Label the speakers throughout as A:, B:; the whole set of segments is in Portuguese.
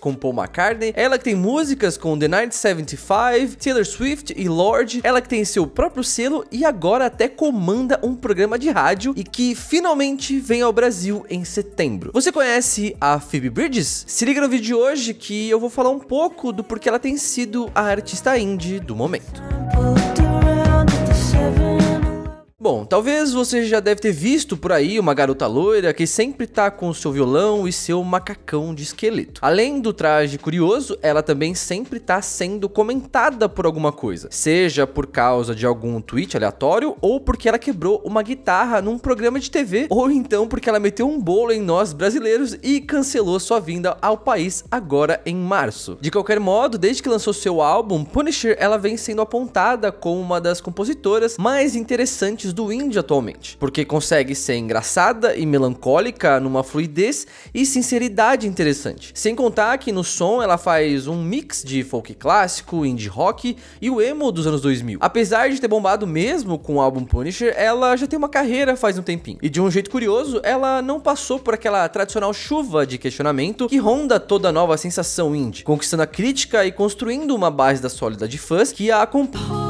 A: com Paul McCartney, ela que tem músicas com The 1975, Taylor Swift e Lorde, ela que tem seu próprio selo e agora até comanda um programa de rádio e que finalmente vem ao Brasil em setembro. Você conhece a Phoebe Bridgers? Se liga no vídeo de hoje que eu vou falar um pouco do porquê ela tem sido a artista indie do momento. Bom, talvez você já deve ter visto por aí uma garota loira que sempre tá com seu violão e seu macacão de esqueleto. Além do traje curioso, ela também sempre tá sendo comentada por alguma coisa, seja por causa de algum tweet aleatório, ou porque ela quebrou uma guitarra num programa de TV, ou então porque ela meteu um bolo em nós brasileiros e cancelou sua vinda ao país agora em março. De qualquer modo, desde que lançou seu álbum Punisher, ela vem sendo apontada como uma das compositoras mais interessantes do indie atualmente, porque consegue ser engraçada e melancólica numa fluidez e sinceridade interessante. Sem contar que no som ela faz um mix de folk clássico, indie rock e o emo dos anos 2000. Apesar de ter bombado mesmo com o álbum Punisher, ela já tem uma carreira faz um tempinho. E de um jeito curioso, ela não passou por aquela tradicional chuva de questionamento que ronda toda a nova sensação indie, conquistando a crítica e construindo uma base da sólida de fãs que a acompanham.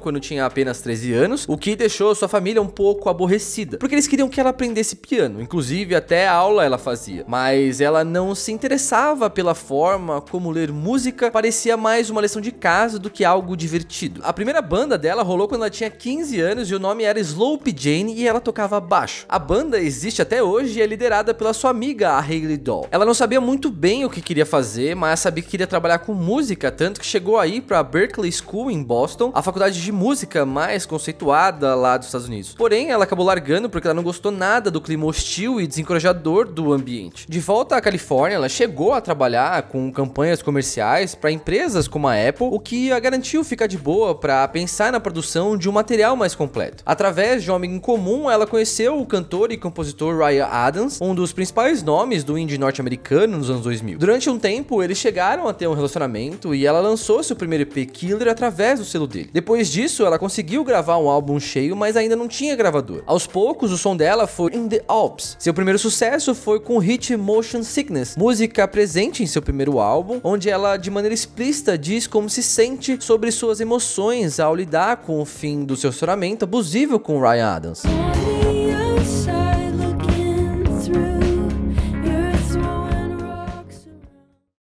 A: Quando tinha apenas 13 anos, o que deixou sua família um pouco aborrecida, porque eles queriam que ela aprendesse piano, inclusive até aula ela fazia, mas ela não se interessava pela forma como ler música, parecia mais uma lição de casa do que algo divertido. A primeira banda dela rolou quando ela tinha 15 anos e o nome era Slope Jane e ela tocava baixo. A banda existe até hoje e é liderada pela sua amiga, a Hayley Doll. Ela não sabia muito bem o que queria fazer, mas sabia que queria trabalhar com música, tanto que chegou aí para Berklee School em Boston, a faculdade de música mais conceituada lá dos Estados Unidos. Porém, ela acabou largando porque ela não gostou nada do clima hostil e desencorajador do ambiente. De volta à Califórnia, ela chegou a trabalhar com campanhas comerciais para empresas como a Apple, o que a garantiu ficar de boa para pensar na produção de um material mais completo. Através de um amigo em comum, ela conheceu o cantor e compositor Ryan Adams, um dos principais nomes do indie norte-americano nos anos 2000. Durante um tempo, eles chegaram a ter um relacionamento e ela lançou seu primeiro EP Killer através do selo dele. Depois disso, ela conseguiu gravar um álbum cheio, mas ainda não tinha gravador. Aos poucos, o som dela foi In The Alps. Seu primeiro sucesso foi com o hit Motion Sickness, música presente em seu primeiro álbum, onde ela, de maneira explícita, diz como se sente sobre suas emoções ao lidar com o fim do seu relacionamento abusivo com Ryan Adams.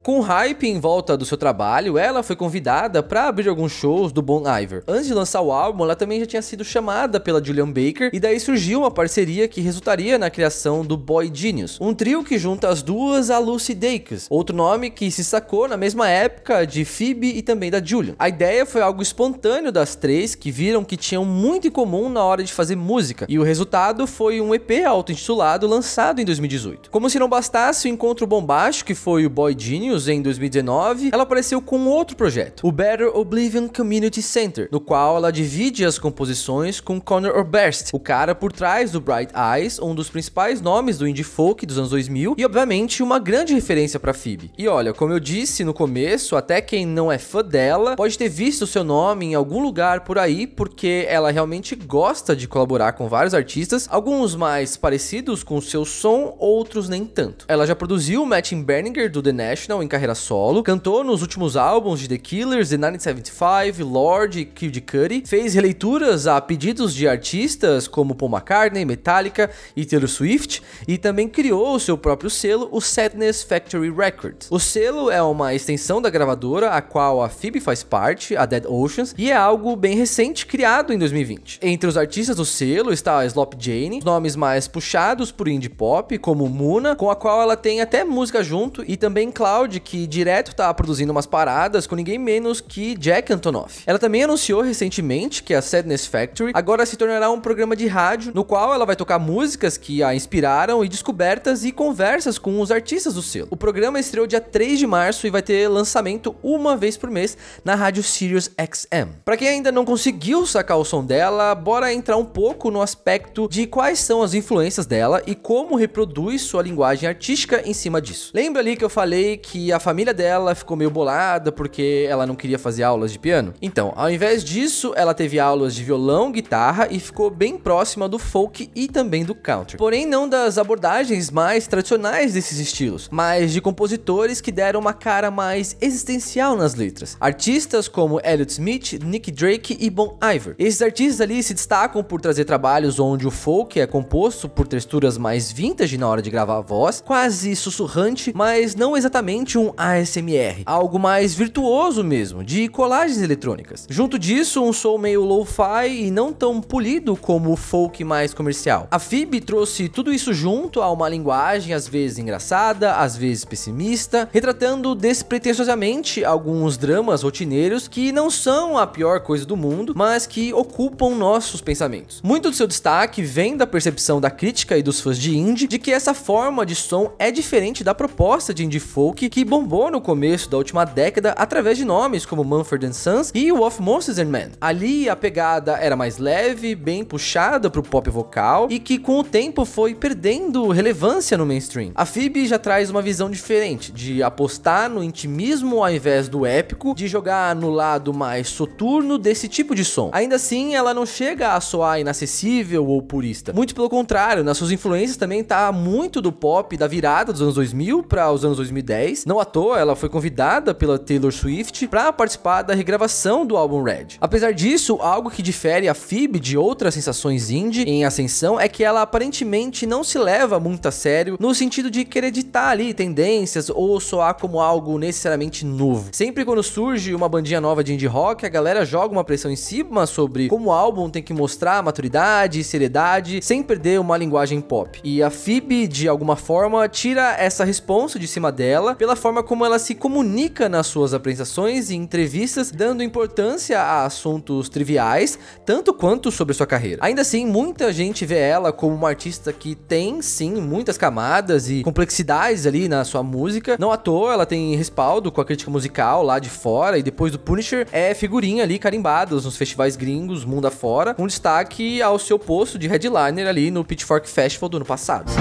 A: Com o hype em volta do seu trabalho, ela foi convidada para abrir alguns shows do Bon Iver. Antes de lançar o álbum, ela também já tinha sido chamada pela Julian Baker, e daí surgiu uma parceria que resultaria na criação do Boy Genius, um trio que junta as duas a Lucy Dacus, outro nome que se sacou na mesma época de Phoebe e também da Julian. A ideia foi algo espontâneo das três, que viram que tinham muito em comum na hora de fazer música, e o resultado foi um EP auto-intitulado lançado em 2018. Como se não bastasse o encontro bombástico que foi o Boy Genius em 2019, ela apareceu com outro projeto, o Better Oblivion Community Center, no qual ela divide as composições com Conor Oberst, o cara por trás do Bright Eyes, um dos principais nomes do indie folk dos anos 2000 e obviamente uma grande referência para Phoebe. E olha, como eu disse no começo, até quem não é fã dela pode ter visto o seu nome em algum lugar por aí, porque ela realmente gosta de colaborar com vários artistas, alguns mais parecidos com o seu som, outros nem tanto. Ela já produziu Matthew Berninger do The National em carreira solo, cantou nos últimos álbuns de The Killers, The 1975, Lorde e Kid Cudi, fez releituras a pedidos de artistas como Paul McCartney, Metallica e Taylor Swift, e também criou o seu próprio selo, o Sadness Factory Records. O selo é uma extensão da gravadora, a qual a Phoebe faz parte, a Dead Oceans, e é algo bem recente, criado em 2020. Entre os artistas do selo está a Slope Jane, nomes mais puxados por indie pop, como Muna, com a qual ela tem até música junto, e também Cloud, que direto tá produzindo umas paradas com ninguém menos que Jack Antonoff. Ela também anunciou recentemente que a Sadness Factory agora se tornará um programa de rádio, no qual ela vai tocar músicas que a inspiraram e descobertas e conversas com os artistas do selo. O programa estreou dia 3 de março e vai ter lançamento uma vez por mês na rádio Sirius XM. Pra quem ainda não conseguiu sacar o som dela, bora entrar um pouco no aspecto de quais são as influências dela e como reproduz sua linguagem artística em cima disso. Lembra ali que eu falei que que a família dela ficou meio bolada porque ela não queria fazer aulas de piano. Então, ao invés disso, ela teve aulas de violão, guitarra e ficou bem próxima do folk e também do country. Porém, não das abordagens mais tradicionais desses estilos, mas de compositores que deram uma cara mais existencial nas letras. Artistas como Elliott Smith, Nick Drake e Bon Iver. Esses artistas ali se destacam por trazer trabalhos onde o folk é composto por texturas mais vintage na hora de gravar a voz, quase sussurrante, mas não exatamente um ASMR, algo mais virtuoso mesmo, de colagens eletrônicas. Junto disso, um som meio lo-fi e não tão polido como o folk mais comercial. A Phoebe trouxe tudo isso junto a uma linguagem às vezes engraçada, às vezes pessimista, retratando despretensiosamente alguns dramas rotineiros que não são a pior coisa do mundo, mas que ocupam nossos pensamentos. Muito do seu destaque vem da percepção da crítica e dos fãs de indie de que essa forma de som é diferente da proposta de indie folk que bombou no começo da última década através de nomes como Mumford & Sons e o Of Monsters and Men. Ali a pegada era mais leve, bem puxada pro pop vocal e que com o tempo foi perdendo relevância no mainstream. A Phoebe já traz uma visão diferente, de apostar no intimismo ao invés do épico, de jogar no lado mais soturno desse tipo de som. Ainda assim, ela não chega a soar inacessível ou purista. Muito pelo contrário, nas suas influências também tá muito do pop da virada dos anos 2000 para os anos 2010. Não à toa, ela foi convidada pela Taylor Swift para participar da regravação do álbum Red. Apesar disso, algo que difere a Phoebe de outras sensações indie em ascensão é que ela aparentemente não se leva muito a sério no sentido de querer ditar ali tendências ou soar como algo necessariamente novo. Sempre quando surge uma bandinha nova de indie rock, a galera joga uma pressão em cima sobre como o álbum tem que mostrar maturidade e seriedade sem perder uma linguagem pop. E a Phoebe, de alguma forma, tira essa responsa de cima dela pela forma como ela se comunica nas suas apresentações e entrevistas, dando importância a assuntos triviais, tanto quanto sobre sua carreira. Ainda assim, muita gente vê ela como uma artista que tem, sim, muitas camadas e complexidades ali na sua música. Não à toa, ela tem respaldo com a crítica musical lá de fora e depois do Punisher é figurinha ali carimbadas nos festivais gringos, mundo afora, com destaque ao seu posto de headliner ali no Pitchfork Festival do ano passado.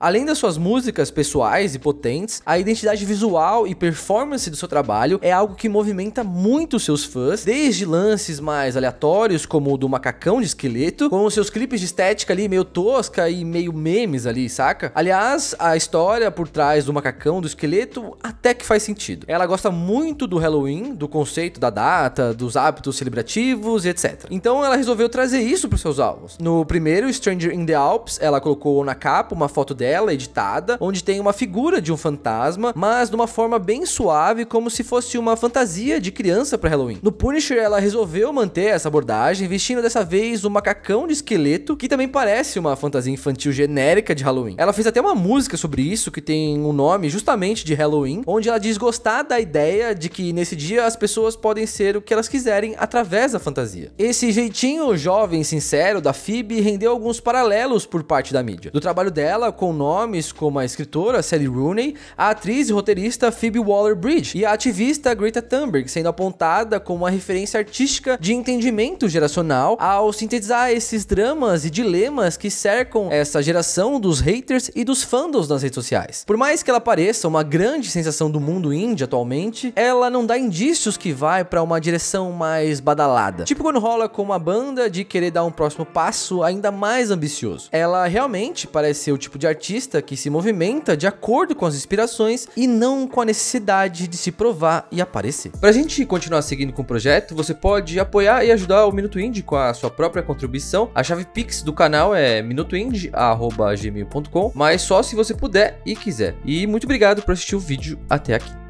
A: Além das suas músicas pessoais e potentes, a identidade visual e performance do seu trabalho é algo que movimenta muito seus fãs, desde lances mais aleatórios, como o do macacão de esqueleto, com os seus clipes de estética ali meio tosca e meio memes ali, saca? Aliás, a história por trás do macacão do esqueleto até que faz sentido. Ela gosta muito do Halloween, do conceito da data, dos hábitos celebrativos e etc. Então ela resolveu trazer isso para os seus álbuns. No primeiro, Stranger in the Alps, ela colocou na capa uma foto dela editada, onde tem uma figura de um fantasma, mas de uma forma bem suave, como se fosse uma fantasia de criança para Halloween. No Punisher, ela resolveu manter essa abordagem, vestindo dessa vez um macacão de esqueleto, que também parece uma fantasia infantil genérica de Halloween. Ela fez até uma música sobre isso, que tem um nome justamente de Halloween, onde ela diz gostar da ideia de que nesse dia as pessoas podem ser o que elas quiserem através da fantasia. Esse jeitinho jovem e sincero da Phoebe rendeu alguns paralelos por parte da mídia. Do trabalho dela com nomes como a escritora Sally Rooney, a atriz e roteirista Phoebe Waller-Bridge e a ativista Greta Thunberg, sendo apontada como uma referência artística de entendimento geracional ao sintetizar esses dramas e dilemas que cercam essa geração dos haters e dos fandoms nas redes sociais. Por mais que ela pareça uma grande sensação do mundo indie atualmente, ela não dá indícios que vai para uma direção mais badalada. Tipo quando rola com uma banda de querer dar um próximo passo ainda mais ambicioso. Ela realmente parece ser o tipo de artista que se movimenta de acordo com as inspirações e não com a necessidade de se provar e aparecer. Pra gente continuar seguindo com o projeto, você pode apoiar e ajudar o Minuto Indie com a sua própria contribuição. A chave Pix do canal é minutoindie@gmail.com, mas só se você puder e quiser. E muito obrigado por assistir o vídeo até aqui.